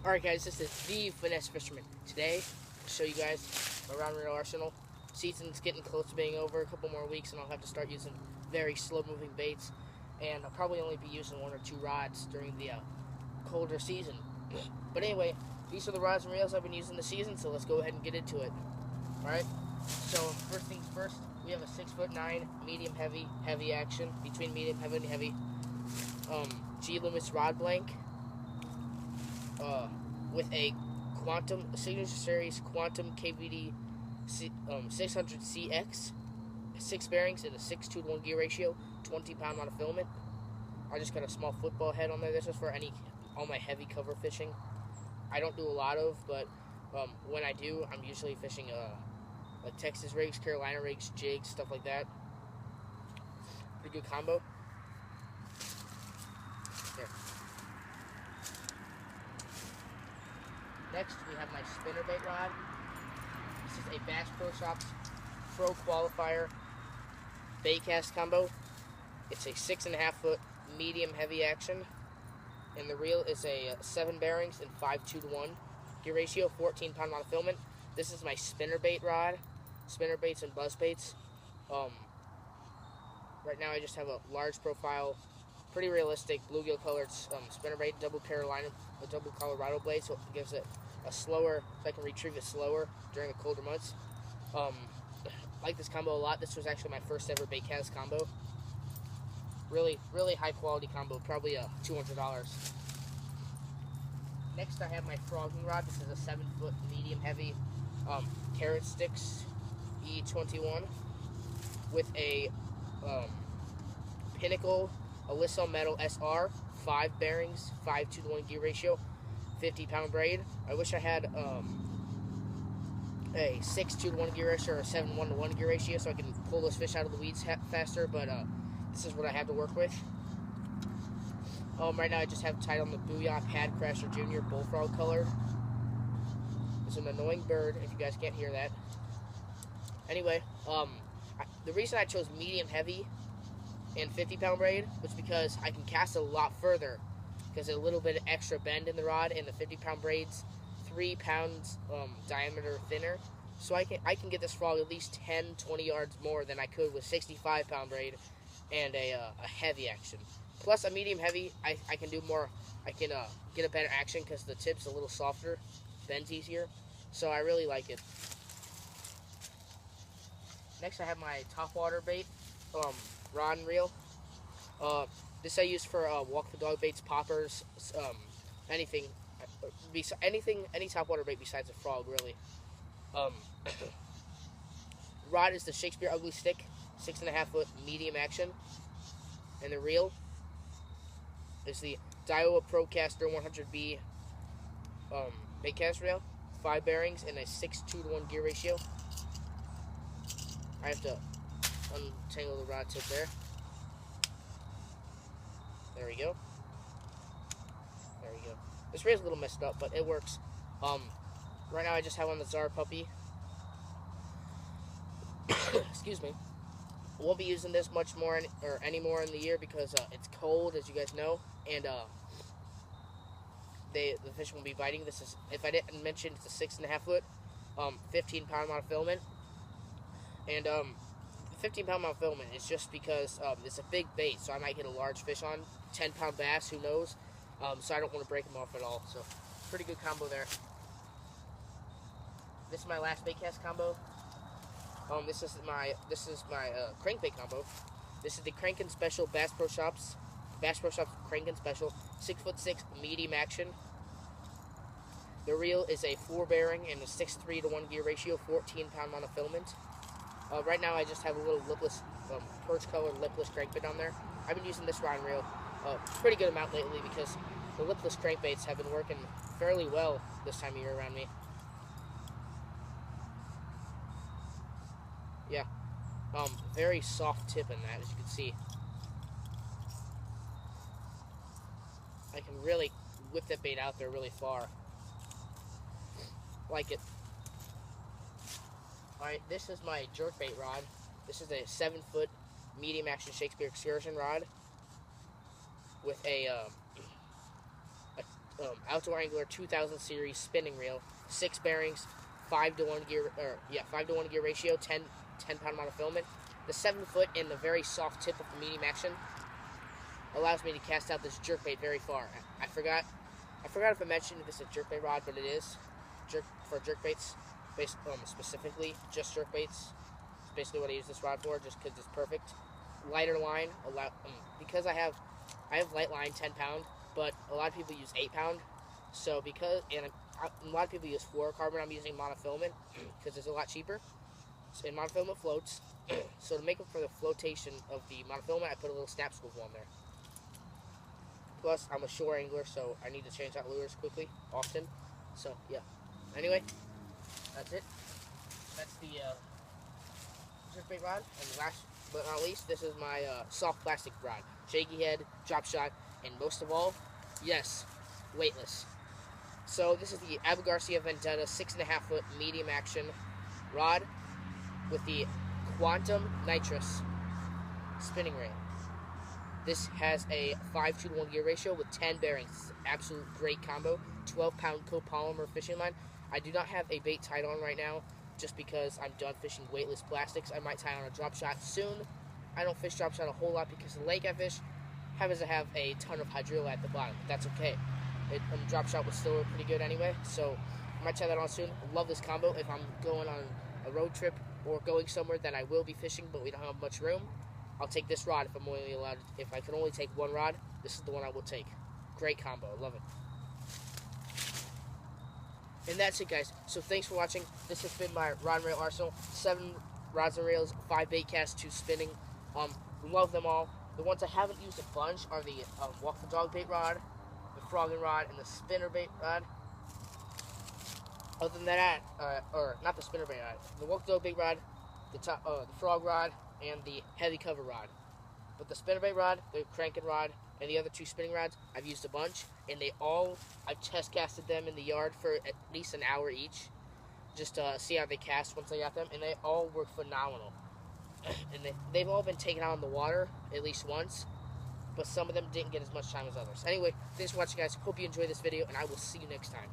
Alright guys, this is the Finesse Fisherman. Today, I'll show you guys my round reel arsenal. Season's getting close to being over, a couple more weeks and I'll have to start using very slow moving baits. And I'll probably only be using 1 or 2 rods during the colder season. But anyway, these are the rods and reels I've been using this season, so let's go ahead and get into it. Alright, so first things first, we have a 6'9" medium heavy action, between medium heavy and heavy. G Loomis rod blank. With a Quantum Signature Series Quantum KVD 600CX, 6 bearings and a 6:2:1 gear ratio, 20-pound monofilament. I just got a small football head on there. This is for all my heavy cover fishing. I don't do a lot of, but when I do, I'm usually fishing like Texas rigs, Carolina rigs, jigs, stuff like that. Pretty good combo. There. Next, we have my spinnerbait rod. This is a Bass Pro Shops Pro Qualifier bait cast combo. It's a 6.5 foot medium heavy action, and the reel is a 7 bearings and 5:2:1 gear ratio, 14-pound monofilament. This is my spinnerbait rod, spinnerbaits and buzzbaits. Right now, I just have a large profile, pretty realistic bluegill colored spinnerbait, double Colorado blade, so it gives it a slower, so I can retrieve it slower during the colder months. Like this combo a lot. This was actually my first ever bait cast combo. Really high quality combo, probably $200. Next, I have my frogging rod. This is a 7 foot medium heavy Carrot Sticks E21 with a Pinnacle Alysso Metal SR, 5 bearings, 5:2:1 gear ratio, 50-pound braid. I wish I had a 6:2:1 gear ratio or a 7:1:1 gear ratio so I can pull those fish out of the weeds faster, but this is what I have to work with. Right now I just have tied on the Booyah Pad Crasher Jr. Bullfrog color. It's an annoying bird, if you guys can't hear that. Anyway, the reason I chose medium heavy and 50-pound braid was because I can cast it a lot further because there's a little bit of extra bend in the rod, and the 50-pound braid's 3 pounds diameter thinner, so I can get this frog at least 10-20 yards more than I could with 65-pound braid and a heavy action. Plus a medium heavy, I can do more. I can get a better action because the tip's a little softer, bends easier, so I really like it. Next, I have my topwater bait rod and reel. This I use for walk the dog baits, poppers, any topwater bait besides a frog, really. Rod is the Shakespeare Ugly Stick, 6.5 foot medium action, and the reel is the Daiwa Procaster 100B bait cast reel, 5 bearings and a 6:2:1 gear ratio. I have to untangle the rod tip there. There we go. There we go. This reel's a little messed up, but it works. Right now I just have on the Czar puppy. Excuse me. I won't be using this much more anymore in the year because it's cold, as you guys know, and the fish won't be biting. This is, if I didn't mention, it's a 6.5 foot, 15-pound monofilament, and the 15-pound monofilament is just because it's a big bait, so I might get a large fish on, 10-pound bass, who knows, so I don't want to break them off at all, so pretty good combo there. This is my last bait cast combo. This is my crankbait combo. This is the Crankin' Special Bass Pro Shops Crankin' Special 6'6" medium action. The reel is a 4 bearing and a 6:3:1 gear ratio, 14-pound monofilament. Right now I just have a little lipless perch colored lipless crankbait on there. I've been using this rod and reel pretty good amount lately because the lipless crankbaits have been working fairly well this time of year around me. Yeah, very soft tip in that, as you can see. I can really whip that bait out there really far. Like it. Alright, this is my jerkbait rod. This is a 7 foot medium action Shakespeare Excursion rod with a Outdoor Angler 2000 series spinning reel, 6 bearings, 5-to-1 gear, 5-to-1 gear ratio, 10-pound monofilament. The 7-foot and the very soft tip of the medium action allows me to cast out this jerkbait very far. I forgot if I mentioned this is a jerkbait rod, but it is for jerkbaits, specifically just jerkbaits. It's basically what I use this rod for, just because it's perfect. Lighter line, because I have light line 10-pound, but a lot of people use 8-pound. So a lot of people use fluorocarbon. I'm using monofilament because it's a lot cheaper. And monofilament floats. So to make up for the flotation of the monofilament, I put a little snap swivel on there. Plus, I'm a shore angler, so I need to change out lures often. So yeah. Anyway, that's it. That's the jerkbait rod. And last but not least, this is my soft plastic rod. Shaky head, drop shot, and most of all, yes, weightless. So this is the Abu Garcia Vendetta 6.5-foot medium action rod with the Quantum Nitrous spinning rail. This has a 5-to-1 gear ratio with 10 bearings. Absolute great combo. 12-pound copolymer fishing line. I do not have a bait tied on right now just because I'm done fishing weightless plastics. I might tie on a drop shot soon. I don't fish drop shot a whole lot because the lake I fish happens to have a ton of hydrilla at the bottom. That's okay. Drop shot was still pretty good anyway, so I might tie that on soon. Love this combo. If I'm going on a road trip or going somewhere that I will be fishing but we don't have much room, I'll take this rod if I'm only allowed. If I can only take one rod, this is the one I will take. Great combo. Love it. And that's it, guys. So thanks for watching. This has been my rod and rail arsenal. 7 rods and rails, 5 bait casts, 2 spinning. Love them all. The ones I haven't used a bunch are the Walk the Dog bait rod, the frogging rod, and the spinner bait rod. Other than that, or not the spinner bait rod, the Walk the Dog bait rod, the frog rod, and the heavy cover rod. But the spinnerbait rod, the cranking rod, and the other 2 spinning rods, I've used a bunch, and I've test casted them in the yard for at least an hour each, just to see how they cast once I got them, and they all work phenomenal. And they've all been taken out on the water at least once, but some of them didn't get as much time as others. Anyway, thanks for watching, guys. Hope you enjoyed this video, and I will see you next time.